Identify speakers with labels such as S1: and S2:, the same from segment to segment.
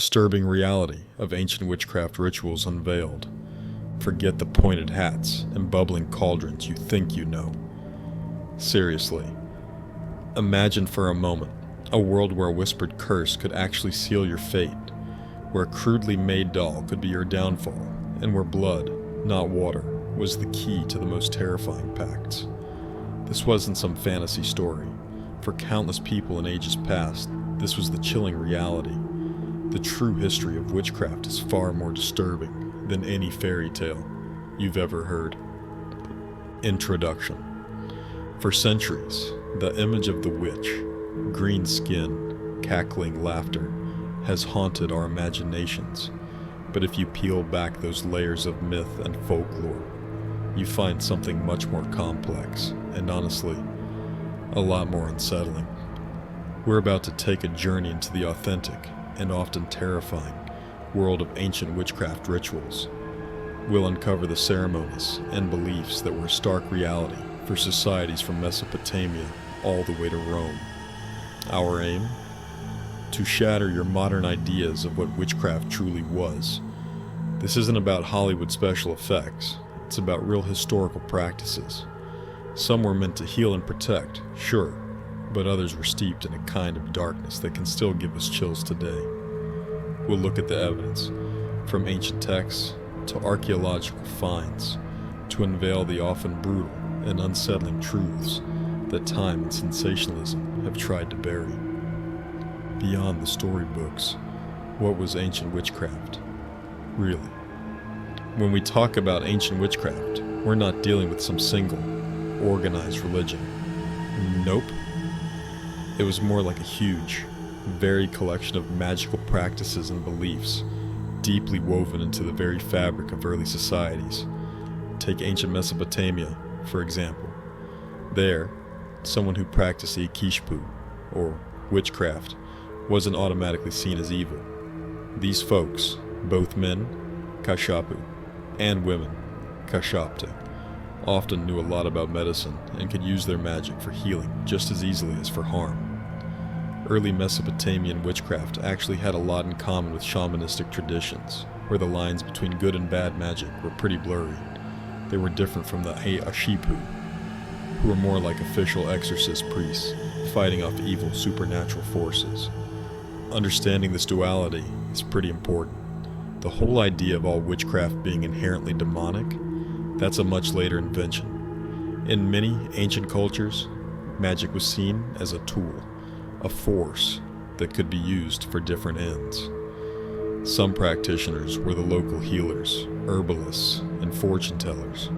S1: disturbing reality of ancient witchcraft rituals unveiled. Forget the pointed hats and bubbling cauldrons you think you know. Seriously, imagine for a moment a world where a whispered curse could actually seal your fate, where a crudely made doll could be your downfall, and where blood, not water, was the key to the most terrifying pacts. This wasn't some fantasy story. For countless people in ages past, this was the chilling reality. The true history of witchcraft is far more disturbing than any fairy tale you've ever heard. Introduction. For centuries, the image of the witch, green skin, cackling laughter, has haunted our imaginations. But if you peel back those layers of myth and folklore, you find something much more complex, and honestly, a lot more unsettling. We're about to take a journey into the authentic and often terrifying world of ancient witchcraft rituals. We'll uncover the ceremonies and beliefs that were a stark reality for societies from Mesopotamia all the way to Rome. Our aim? To shatter your modern ideas of what witchcraft truly was. This isn't about Hollywood special effects, it's about real historical practices. Some were meant to heal and protect, sure, but others were steeped in a kind of darkness that can still give us chills today. We'll look at the evidence, from ancient texts to archaeological finds, to unveil the often brutal and unsettling truths that time and sensationalism have tried to bury. Beyond the storybooks, what was ancient witchcraft, really? When we talk about ancient witchcraft, we're not dealing with some single, organized religion. Nope. It was more like a huge, varied collection of magical practices and beliefs, deeply woven into the very fabric of early societies. Take ancient Mesopotamia, for example. There, someone who practiced Ikishpu, or witchcraft, wasn't automatically seen as evil. These folks, both men, Kashapu, and women, Kashapte, often knew a lot about medicine and could use their magic for healing just as easily as for harm. Early Mesopotamian witchcraft actually had a lot in common with shamanistic traditions, where the lines between good and bad magic were pretty blurry. They were different from the Ashipu, who were more like official exorcist priests, fighting off evil supernatural forces. Understanding this duality is pretty important. The whole idea of all witchcraft being inherently demonic, that's a much later invention. In many ancient cultures, magic was seen as a tool, a force that could be used for different ends. Some practitioners were the local healers, herbalists, and fortune tellers,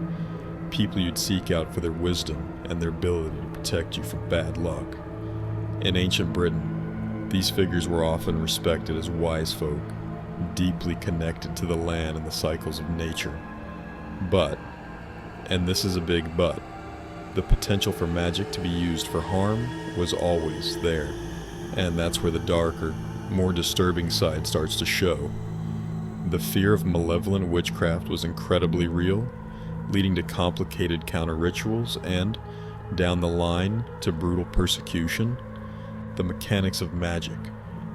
S1: people you'd seek out for their wisdom and their ability to protect you from bad luck. In ancient Britain, these figures were often respected as wise folk, deeply connected to the land and the cycles of nature. But, and this is a big but, the potential for magic to be used for harm was always there, and that's where the darker, more disturbing side starts to show. The fear of malevolent witchcraft was incredibly real, leading to complicated counter-rituals and, down the line, to brutal persecution. The mechanics of magic,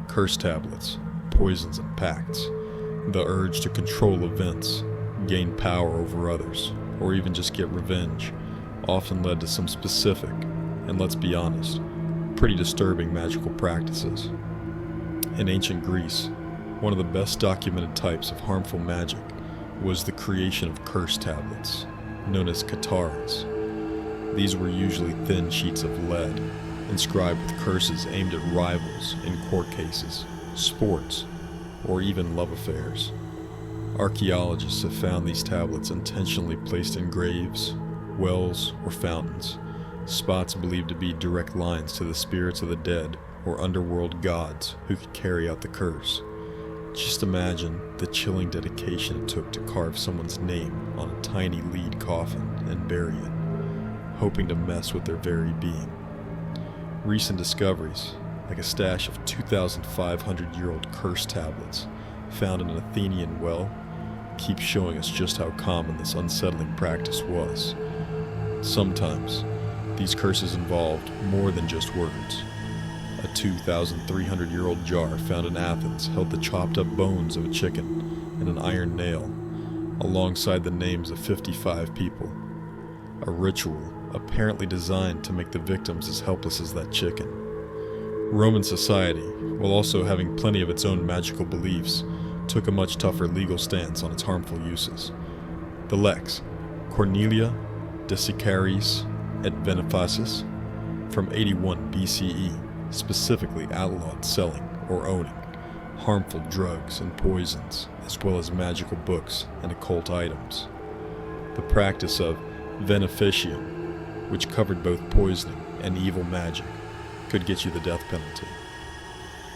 S1: curse tablets, poisons and pacts, the urge to control events, gain power over others, or even just get revenge, often led to some specific, and let's be honest, pretty disturbing magical practices. In ancient Greece, one of the best documented types of harmful magic was the creation of curse tablets, known as kataras. These were usually thin sheets of lead, inscribed with curses aimed at rivals in court cases, sports, or even love affairs. Archaeologists have found these tablets intentionally placed in graves, wells, or fountains, spots believed to be direct lines to the spirits of the dead or underworld gods who could carry out the curse. Just imagine the chilling dedication it took to carve someone's name on a tiny lead coffin and bury it, hoping to mess with their very being. Recent discoveries, like a stash of 2,500-year-old curse tablets found in an Athenian well, keep showing us just how common this unsettling practice was. Sometimes, these curses involved more than just words. A A 2,300-year-old jar found in Athens held the chopped up bones of a chicken and an iron nail, alongside the names of 55 people. A ritual apparently designed to make the victims as helpless as that chicken. Roman society, while also having plenty of its own magical beliefs, took a much tougher legal stance on its harmful uses. The Lex Cornelia Desicaris et Benefacis from 81 BCE specifically outlawed selling or owning harmful drugs and poisons, as well as magical books and occult items. The practice of beneficium, which covered both poisoning and evil magic, could get you the death penalty.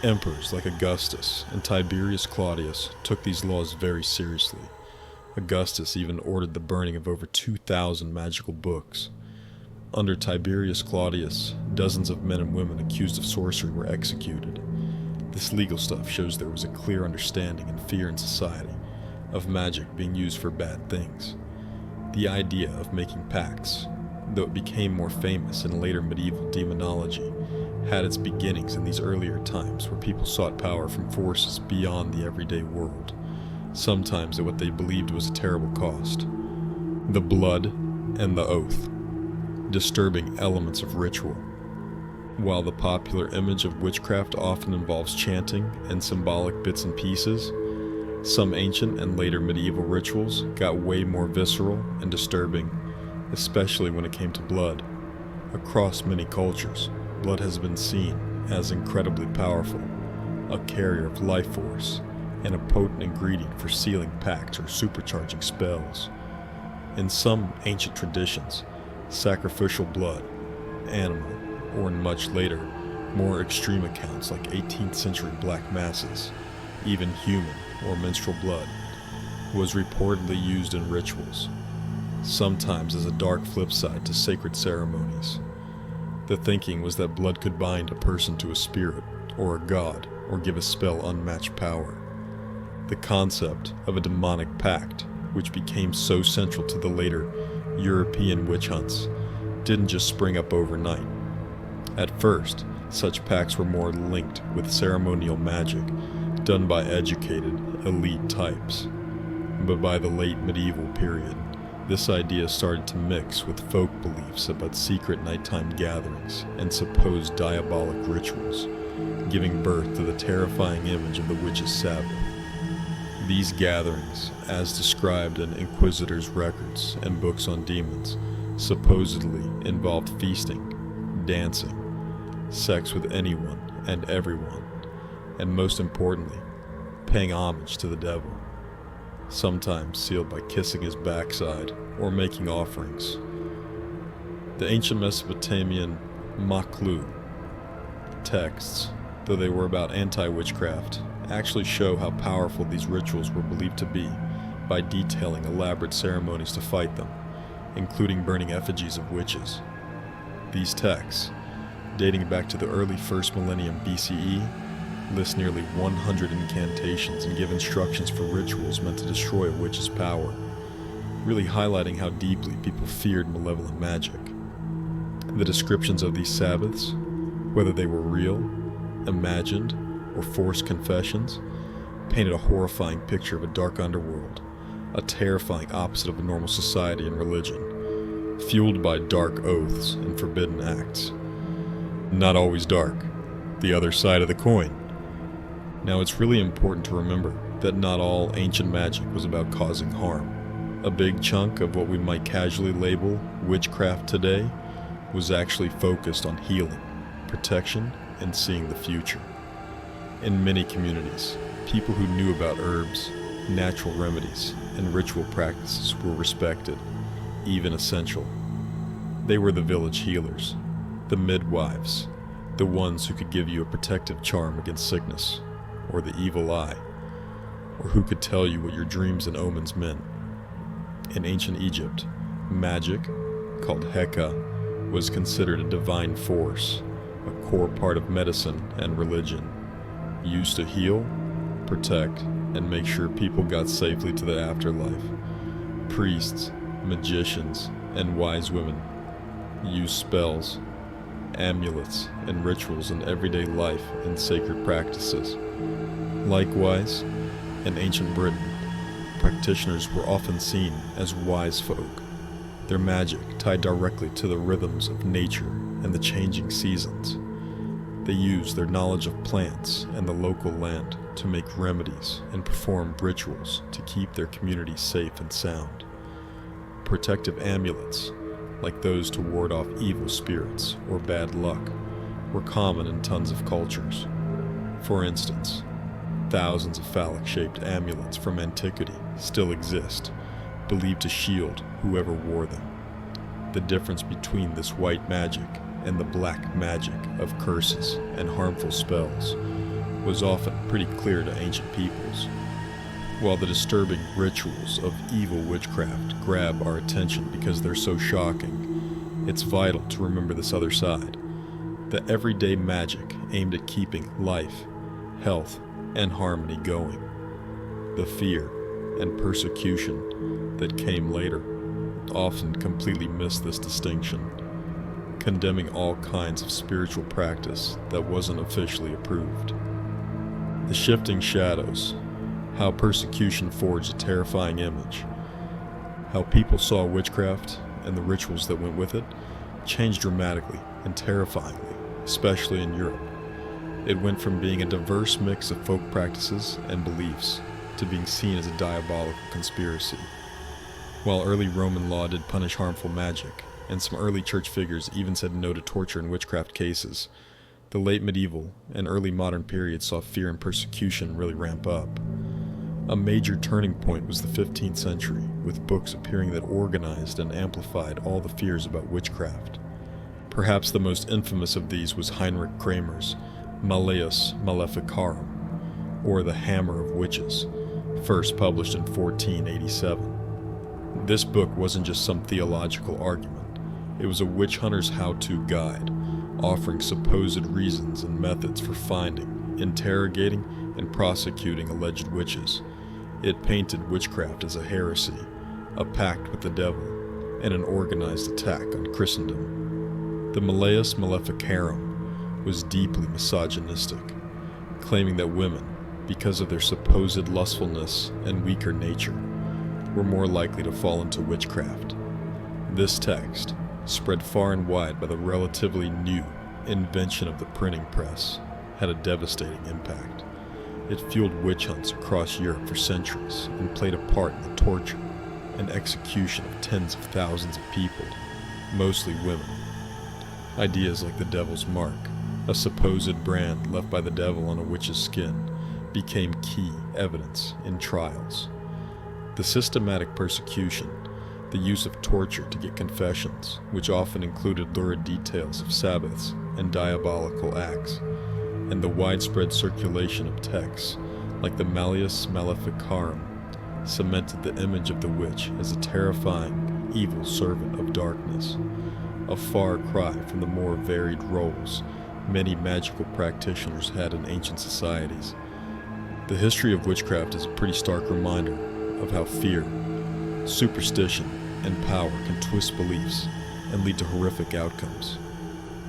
S1: Emperors like Augustus and Tiberius Claudius took these laws very seriously. Augustus even ordered the burning of over 2,000 magical books. Under Tiberius Claudius, dozens of men and women accused of sorcery were executed. This legal stuff shows there was a clear understanding and fear in society of magic being used for bad things. The idea of making pacts, though it became more famous in later medieval demonology, had its beginnings in these earlier times where people sought power from forces beyond the everyday world, sometimes at what they believed was a terrible cost. The blood and the oath, disturbing elements of ritual. While the popular image of witchcraft often involves chanting and symbolic bits and pieces, some ancient and later medieval rituals got way more visceral and disturbing, especially when it came to blood. Across many cultures, blood has been seen as incredibly powerful, a carrier of life force, and a potent ingredient for sealing pacts or supercharging spells. In some ancient traditions, sacrificial blood, animal, or in much later, more extreme accounts like 18th century black masses, even human or menstrual blood, was reportedly used in rituals, sometimes as a dark flip side to sacred ceremonies. The thinking was that blood could bind a person to a spirit or a god or give a spell unmatched power. The concept of a demonic pact, which became so central to the later European witch hunts, didn't just spring up overnight. At first, such pacts were more linked with ceremonial magic done by educated, elite types. But by the late medieval period, this idea started to mix with folk beliefs about secret nighttime gatherings and supposed diabolic rituals, giving birth to the terrifying image of the witch's Sabbath. These gatherings, as described in Inquisitors' records and books on demons, supposedly involved feasting, dancing, sex with anyone and everyone, and most importantly, paying homage to the devil, sometimes sealed by kissing his backside or making offerings. The ancient Mesopotamian Maklu texts, though they were about anti-witchcraft, actually show how powerful these rituals were believed to be by detailing elaborate ceremonies to fight them, including burning effigies of witches. These texts, dating back to the early 1st millennium BCE, list nearly 100 incantations and give instructions for rituals meant to destroy a witch's power, really highlighting how deeply people feared malevolent magic. The descriptions of these Sabbaths, whether they were real, imagined, or forced confessions, painted a horrifying picture of a dark underworld, a terrifying opposite of a normal society and religion, fueled by dark oaths and forbidden acts. Not always dark, the other side of the coin. Now it's really important to remember that not all ancient magic was about causing harm. A big chunk of what we might casually label witchcraft today was actually focused on healing, protection, and seeing the future. In many communities, people who knew about herbs, natural remedies, and ritual practices were respected, even essential. They were the village healers, the midwives, the ones who could give you a protective charm against sickness, or the evil eye, or who could tell you what your dreams and omens meant. In ancient Egypt, magic, called Heka, was considered a divine force, a core part of medicine and religion, used to heal, protect, and make sure people got safely to the afterlife. Priests, magicians, and wise women used spells, amulets, and rituals in everyday life and sacred practices. Likewise, in ancient Britain, practitioners were often seen as wise folk, their magic tied directly to the rhythms of nature and the changing seasons. They used their knowledge of plants and the local land to make remedies and perform rituals to keep their community safe and sound. Protective amulets, like those to ward off evil spirits or bad luck, were common in tons of cultures. For instance, thousands of phallic-shaped amulets from antiquity still exist, believed to shield whoever wore them. The difference between this white magic and the black magic of curses and harmful spells was often pretty clear to ancient peoples. While the disturbing rituals of evil witchcraft grab our attention because they're so shocking, it's vital to remember this other side, the everyday magic aimed at keeping life, health, and harmony going. The fear and persecution that came later often completely missed this distinction, condemning all kinds of spiritual practice that wasn't officially approved. The shifting shadows, how persecution forged a terrifying image, how people saw witchcraft and the rituals that went with it, changed dramatically and terrifyingly, especially in Europe. It went from being a diverse mix of folk practices and beliefs to being seen as a diabolical conspiracy. While early Roman law did punish harmful magic, and some early church figures even said no to torture in witchcraft cases, the late medieval and early modern period saw fear and persecution really ramp up. A major turning point was the 15th century, with books appearing that organized and amplified all the fears about witchcraft. Perhaps the most infamous of these was Heinrich Kramer's Malleus Maleficarum, or The Hammer of Witches, first published in 1487. This book wasn't just some theological argument. It was a witch hunter's how-to guide, offering supposed reasons and methods for finding, interrogating, and prosecuting alleged witches. It painted witchcraft as a heresy, a pact with the devil, and an organized attack on Christendom. The Malleus Maleficarum was deeply misogynistic, claiming that women, because of their supposed lustfulness and weaker nature, were more likely to fall into witchcraft. This text, spread far and wide by the relatively new invention of the printing press, had a devastating impact. It fueled witch hunts across Europe for centuries and played a part in the torture and execution of tens of thousands of people, mostly women. Ideas like the devil's mark, a supposed brand left by the devil on a witch's skin, became key evidence in trials. The systematic persecution, the use of torture to get confessions, which often included lurid details of Sabbaths and diabolical acts, and the widespread circulation of texts like the Malleus Maleficarum, cemented the image of the witch as a terrifying, evil servant of darkness, a far cry from the more varied roles many magical practitioners had in ancient societies. The history of witchcraft is a pretty stark reminder of how fear, superstition, and power can twist beliefs and lead to horrific outcomes.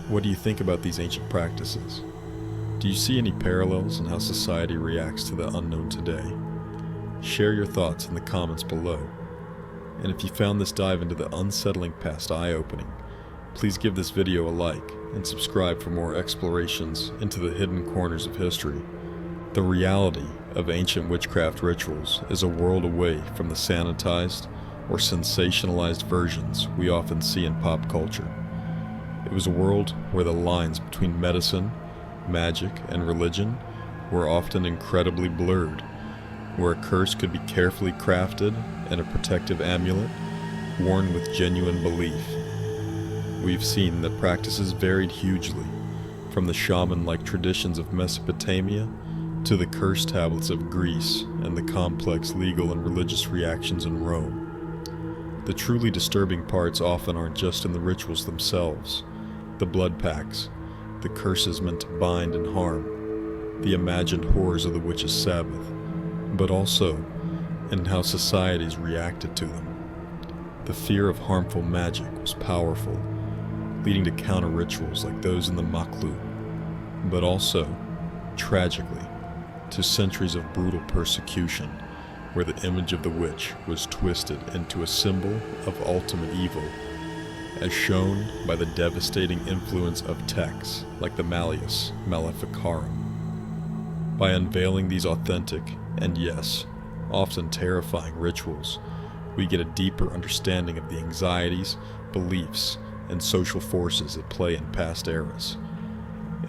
S1: What do you think about these ancient practices? Do you see any parallels in how society reacts to the unknown today? Share your thoughts in the comments below. And if you found this dive into the unsettling past eye-opening, please give this video a like and subscribe for more explorations into the hidden corners of history. The reality of ancient witchcraft rituals is a world away from the sanitized or sensationalized versions we often see in pop culture. It was a world where the lines between medicine, magic, and religion were often incredibly blurred, where a curse could be carefully crafted and a protective amulet worn with genuine belief. We've seen that practices varied hugely, from the shaman-like traditions of Mesopotamia to the curse tablets of Greece and the complex legal and religious reactions in Rome. The truly disturbing parts often aren't just in the rituals themselves, the blood pacts, the curses meant to bind and harm, the imagined horrors of the witch's Sabbath, but also in how societies reacted to them. The fear of harmful magic was powerful, leading to counter-rituals like those in the Maklu, but also, tragically, to centuries of brutal persecution where the image of the witch was twisted into a symbol of ultimate evil, as shown by the devastating influence of texts like the Malleus Maleficarum. By unveiling these authentic, and yes, often terrifying rituals, we get a deeper understanding of the anxieties, beliefs, and social forces at play in past eras.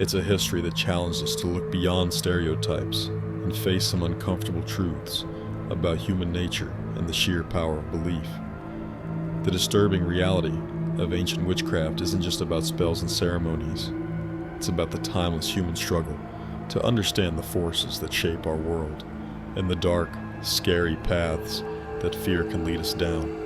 S1: It's a history that challenges us to look beyond stereotypes and face some uncomfortable truths about human nature and the sheer power of belief. The disturbing reality of ancient witchcraft isn't just about spells and ceremonies. It's about the timeless human struggle to understand the forces that shape our world and the dark, scary paths that fear can lead us down.